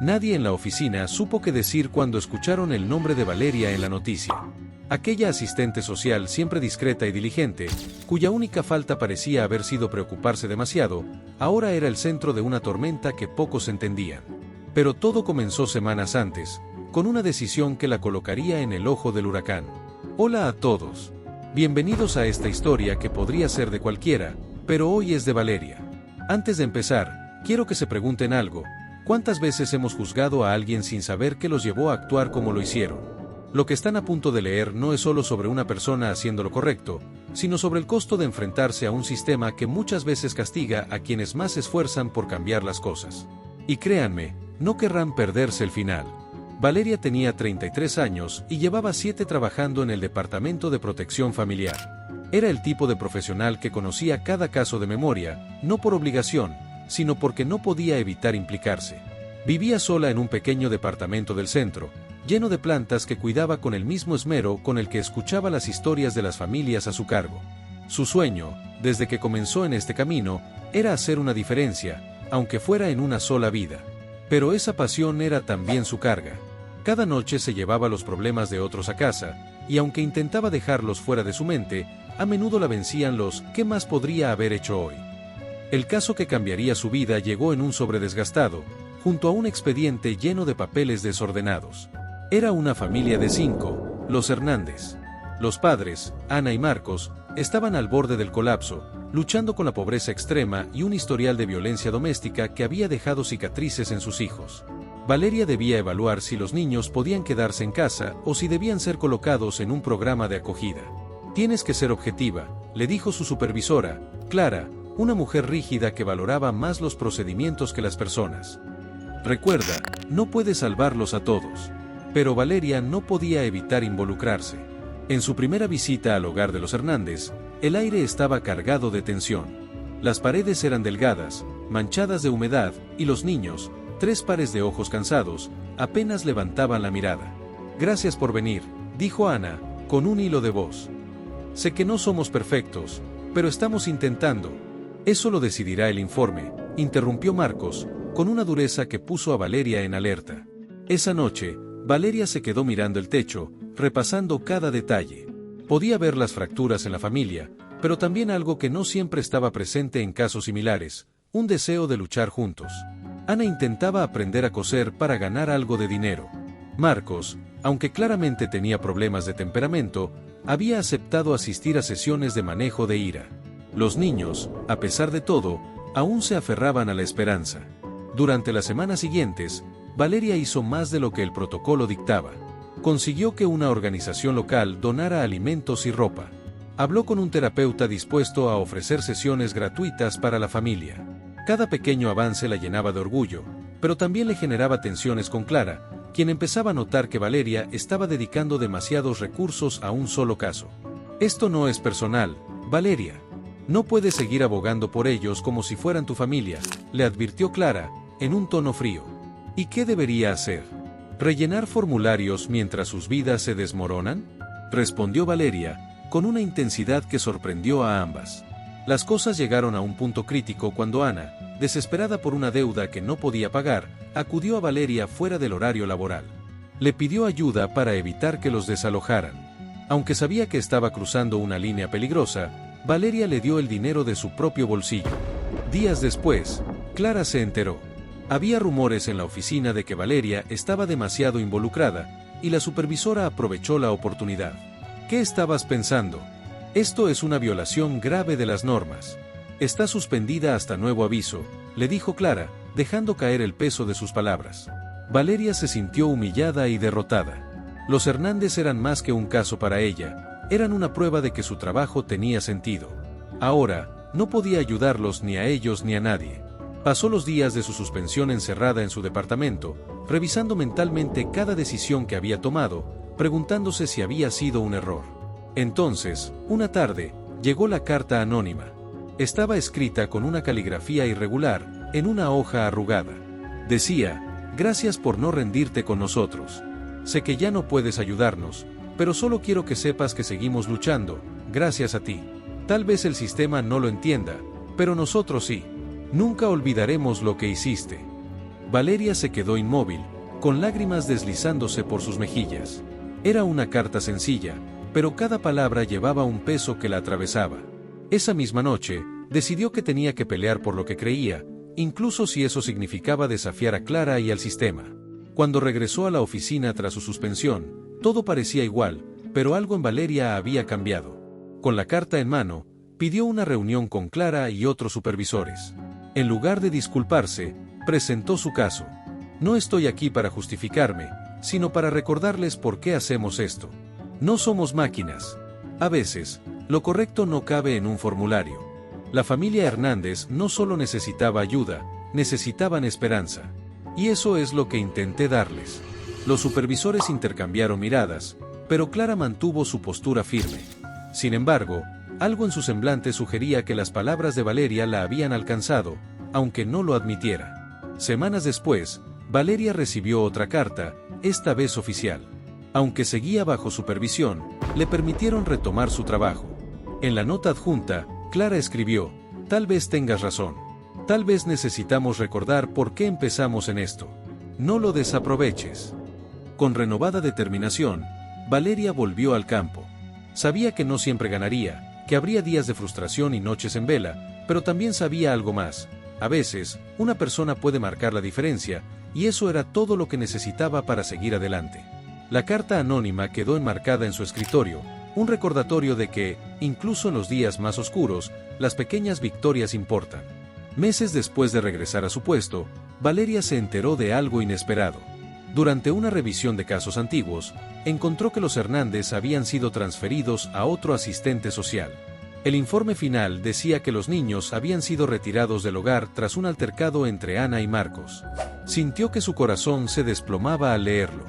Nadie en la oficina supo qué decir cuando escucharon el nombre de Valeria en la noticia. Aquella asistente social siempre discreta y diligente, cuya única falta parecía haber sido preocuparse demasiado, ahora era el centro de una tormenta que pocos entendían. Pero todo comenzó semanas antes, con una decisión que la colocaría en el ojo del huracán. Hola a todos. Bienvenidos a esta historia que podría ser de cualquiera, pero hoy es de Valeria. Antes de empezar, quiero que se pregunten algo. ¿Cuántas veces hemos juzgado a alguien sin saber qué los llevó a actuar como lo hicieron? Lo que están a punto de leer no es solo sobre una persona haciendo lo correcto, sino sobre el costo de enfrentarse a un sistema que muchas veces castiga a quienes más se esfuerzan por cambiar las cosas. Y créanme, no querrán perderse el final. Valeria tenía 33 años y llevaba 7 trabajando en el Departamento de Protección Familiar. Era el tipo de profesional que conocía cada caso de memoria, no por obligación, sino porque no podía evitar implicarse. Vivía sola en un pequeño departamento del centro, lleno de plantas que cuidaba con el mismo esmero con el que escuchaba las historias de las familias a su cargo. Su sueño, desde que comenzó en este camino, era hacer una diferencia, aunque fuera en una sola vida. Pero esa pasión era también su carga. Cada noche se llevaba los problemas de otros a casa, y aunque intentaba dejarlos fuera de su mente, a menudo la vencían los ¿qué más podría haber hecho hoy? El caso que cambiaría su vida llegó en un sobre desgastado, junto a un expediente lleno de papeles desordenados. Era una familia de 5, los Hernández. Los padres, Ana y Marcos, estaban al borde del colapso, luchando con la pobreza extrema y un historial de violencia doméstica que había dejado cicatrices en sus hijos. Valeria debía evaluar si los niños podían quedarse en casa o si debían ser colocados en un programa de acogida. Tienes que ser objetiva, le dijo su supervisora, Clara, una mujer rígida que valoraba más los procedimientos que las personas. Recuerda, no puedes salvarlos a todos. Pero Valeria no podía evitar involucrarse. En su primera visita al hogar de los Hernández, el aire estaba cargado de tensión. Las paredes eran delgadas, manchadas de humedad, y los niños, 3 pares de ojos cansados, apenas levantaban la mirada. Gracias por venir, dijo Ana, con un hilo de voz. Sé que no somos perfectos, pero estamos intentando. Eso lo decidirá el informe, interrumpió Marcos, con una dureza que puso a Valeria en alerta. Esa noche, Valeria se quedó mirando el techo, repasando cada detalle. Podía ver las fracturas en la familia, pero también algo que no siempre estaba presente en casos similares, un deseo de luchar juntos. Ana intentaba aprender a coser para ganar algo de dinero. Marcos, aunque claramente tenía problemas de temperamento, había aceptado asistir a sesiones de manejo de ira. Los niños, a pesar de todo, aún se aferraban a la esperanza. Durante las semanas siguientes, Valeria hizo más de lo que el protocolo dictaba. Consiguió que una organización local donara alimentos y ropa. Habló con un terapeuta dispuesto a ofrecer sesiones gratuitas para la familia. Cada pequeño avance la llenaba de orgullo, pero también le generaba tensiones con Clara, quien empezaba a notar que Valeria estaba dedicando demasiados recursos a un solo caso. Esto no es personal, Valeria. No puedes seguir abogando por ellos como si fueran tu familia, le advirtió Clara, en un tono frío. ¿Y qué debería hacer? ¿Rellenar formularios mientras sus vidas se desmoronan? Respondió Valeria, con una intensidad que sorprendió a ambas. Las cosas llegaron a un punto crítico cuando Ana, desesperada por una deuda que no podía pagar, acudió a Valeria fuera del horario laboral. Le pidió ayuda para evitar que los desalojaran. Aunque sabía que estaba cruzando una línea peligrosa, Valeria le dio el dinero de su propio bolsillo. Días después, Clara se enteró. Había rumores en la oficina de que Valeria estaba demasiado involucrada, y la supervisora aprovechó la oportunidad. ¿Qué estabas pensando? Esto es una violación grave de las normas. Está suspendida hasta nuevo aviso, le dijo Clara, dejando caer el peso de sus palabras. Valeria se sintió humillada y derrotada. Los Hernández eran más que un caso para ella, eran una prueba de que su trabajo tenía sentido. Ahora, no podía ayudarlos ni a ellos ni a nadie. Pasó los días de su suspensión encerrada en su departamento, revisando mentalmente cada decisión que había tomado, preguntándose si había sido un error. Entonces, una tarde, llegó la carta anónima. Estaba escrita con una caligrafía irregular, en una hoja arrugada. Decía, gracias por no rendirte con nosotros. Sé que ya no puedes ayudarnos, pero solo quiero que sepas que seguimos luchando, gracias a ti. Tal vez el sistema no lo entienda, pero nosotros sí. Nunca olvidaremos lo que hiciste. Valeria se quedó inmóvil, con lágrimas deslizándose por sus mejillas. Era una carta sencilla, pero cada palabra llevaba un peso que la atravesaba. Esa misma noche, decidió que tenía que pelear por lo que creía, incluso si eso significaba desafiar a Clara y al sistema. Cuando regresó a la oficina tras su suspensión, todo parecía igual, pero algo en Valeria había cambiado. Con la carta en mano, pidió una reunión con Clara y otros supervisores. En lugar de disculparse, presentó su caso. No estoy aquí para justificarme, sino para recordarles por qué hacemos esto. No somos máquinas. A veces, lo correcto no cabe en un formulario. La familia Hernández no solo necesitaba ayuda, necesitaban esperanza. Y eso es lo que intenté darles. Los supervisores intercambiaron miradas, pero Clara mantuvo su postura firme. Sin embargo, algo en su semblante sugería que las palabras de Valeria la habían alcanzado, aunque no lo admitiera. Semanas después, Valeria recibió otra carta, esta vez oficial. Aunque seguía bajo supervisión, le permitieron retomar su trabajo. En la nota adjunta, Clara escribió: tal vez tengas razón. Tal vez necesitamos recordar por qué empezamos en esto. No lo desaproveches. Con renovada determinación, Valeria volvió al campo. Sabía que no siempre ganaría, que habría días de frustración y noches en vela, pero también sabía algo más. A veces, una persona puede marcar la diferencia, y eso era todo lo que necesitaba para seguir adelante. La carta anónima quedó enmarcada en su escritorio, un recordatorio de que, incluso en los días más oscuros, las pequeñas victorias importan. Meses después de regresar a su puesto, Valeria se enteró de algo inesperado. Durante una revisión de casos antiguos, encontró que los Hernández habían sido transferidos a otro asistente social. El informe final decía que los niños habían sido retirados del hogar tras un altercado entre Ana y Marcos. Sintió que su corazón se desplomaba al leerlo.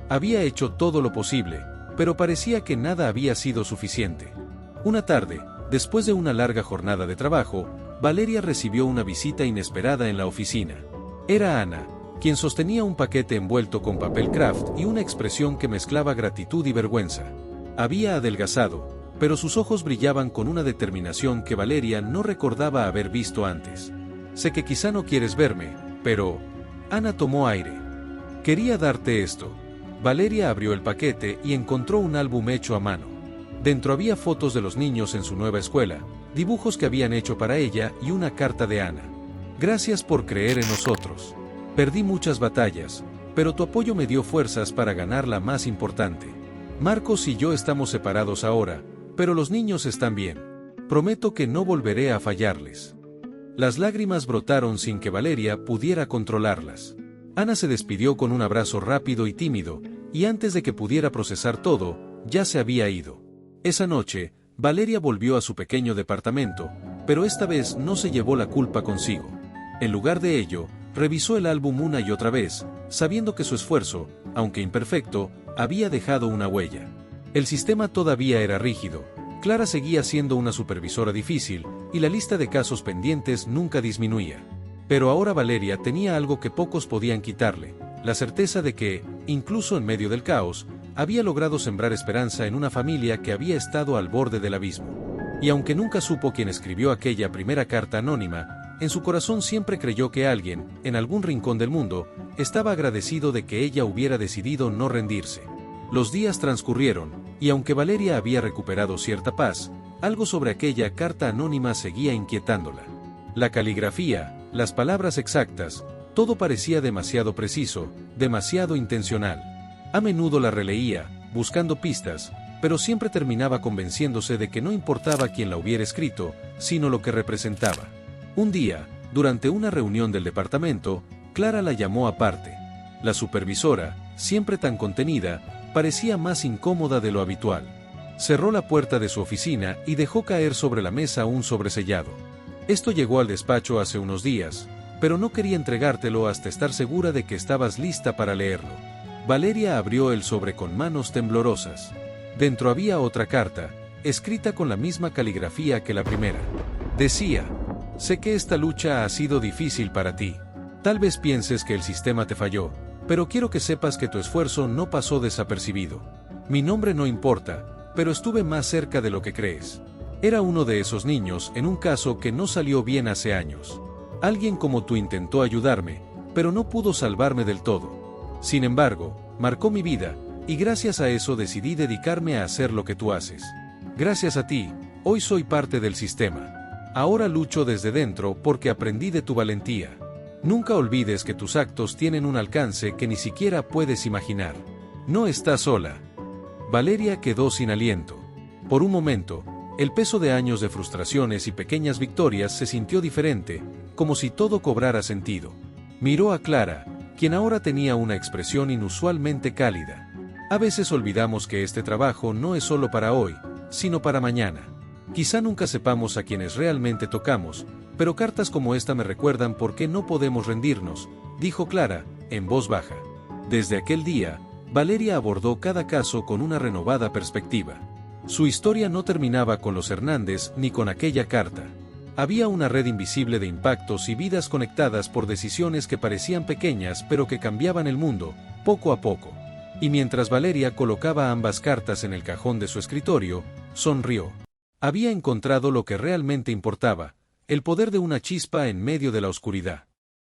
Había hecho todo lo posible, pero parecía que nada había sido suficiente. Una tarde, después de una larga jornada de trabajo, Valeria recibió una visita inesperada en la oficina. Era Ana, quien sostenía un paquete envuelto con papel craft y una expresión que mezclaba gratitud y vergüenza. Había adelgazado, pero sus ojos brillaban con una determinación que Valeria no recordaba haber visto antes. Sé que quizá no quieres verme, pero... Ana tomó aire. Quería darte esto. Valeria abrió el paquete y encontró un álbum hecho a mano. Dentro había fotos de los niños en su nueva escuela, dibujos que habían hecho para ella y una carta de Ana. Gracias por creer en nosotros. Perdí muchas batallas, pero tu apoyo me dio fuerzas para ganar la más importante. Marcos y yo estamos separados ahora, pero los niños están bien. Prometo que no volveré a fallarles. Las lágrimas brotaron sin que Valeria pudiera controlarlas. Ana se despidió con un abrazo rápido y tímido, y antes de que pudiera procesar todo, ya se había ido. Esa noche, Valeria volvió a su pequeño departamento, pero esta vez no se llevó la culpa consigo. En lugar de ello, revisó el álbum una y otra vez, sabiendo que su esfuerzo, aunque imperfecto, había dejado una huella. El sistema todavía era rígido, Clara seguía siendo una supervisora difícil, y la lista de casos pendientes nunca disminuía. Pero ahora Valeria tenía algo que pocos podían quitarle, la certeza de que, incluso en medio del caos, había logrado sembrar esperanza en una familia que había estado al borde del abismo. Y aunque nunca supo quién escribió aquella primera carta anónima, en su corazón siempre creyó que alguien, en algún rincón del mundo, estaba agradecido de que ella hubiera decidido no rendirse. Los días transcurrieron, y aunque Valeria había recuperado cierta paz, algo sobre aquella carta anónima seguía inquietándola. La caligrafía, las palabras exactas, todo parecía demasiado preciso, demasiado intencional. A menudo la releía, buscando pistas, pero siempre terminaba convenciéndose de que no importaba quién la hubiera escrito, sino lo que representaba. Un día, durante una reunión del departamento, Clara la llamó aparte. La supervisora, siempre tan contenida, parecía más incómoda de lo habitual. Cerró la puerta de su oficina y dejó caer sobre la mesa un sobresellado. Esto llegó al despacho hace unos días, pero no quería entregártelo hasta estar segura de que estabas lista para leerlo. Valeria abrió el sobre con manos temblorosas. Dentro había otra carta, escrita con la misma caligrafía que la primera. Decía: sé que esta lucha ha sido difícil para ti. Tal vez pienses que el sistema te falló, pero quiero que sepas que tu esfuerzo no pasó desapercibido. Mi nombre no importa, pero estuve más cerca de lo que crees. Era uno de esos niños en un caso que no salió bien hace años. Alguien como tú intentó ayudarme, pero no pudo salvarme del todo. Sin embargo, marcó mi vida, y gracias a eso decidí dedicarme a hacer lo que tú haces. Gracias a ti, hoy soy parte del sistema. Ahora lucho desde dentro porque aprendí de tu valentía. Nunca olvides que tus actos tienen un alcance que ni siquiera puedes imaginar. No estás sola. Valeria quedó sin aliento. Por un momento, el peso de años de frustraciones y pequeñas victorias se sintió diferente, como si todo cobrara sentido. Miró a Clara, quien ahora tenía una expresión inusualmente cálida. A veces olvidamos que este trabajo no es solo para hoy, sino para mañana. Quizá nunca sepamos a quienes realmente tocamos, pero cartas como esta me recuerdan por qué no podemos rendirnos, dijo Clara, en voz baja. Desde aquel día, Valeria abordó cada caso con una renovada perspectiva. Su historia no terminaba con los Hernández ni con aquella carta. Había una red invisible de impactos y vidas conectadas por decisiones que parecían pequeñas pero que cambiaban el mundo, poco a poco. Y mientras Valeria colocaba ambas cartas en el cajón de su escritorio, sonrió. Había encontrado lo que realmente importaba, el poder de una chispa en medio de la oscuridad.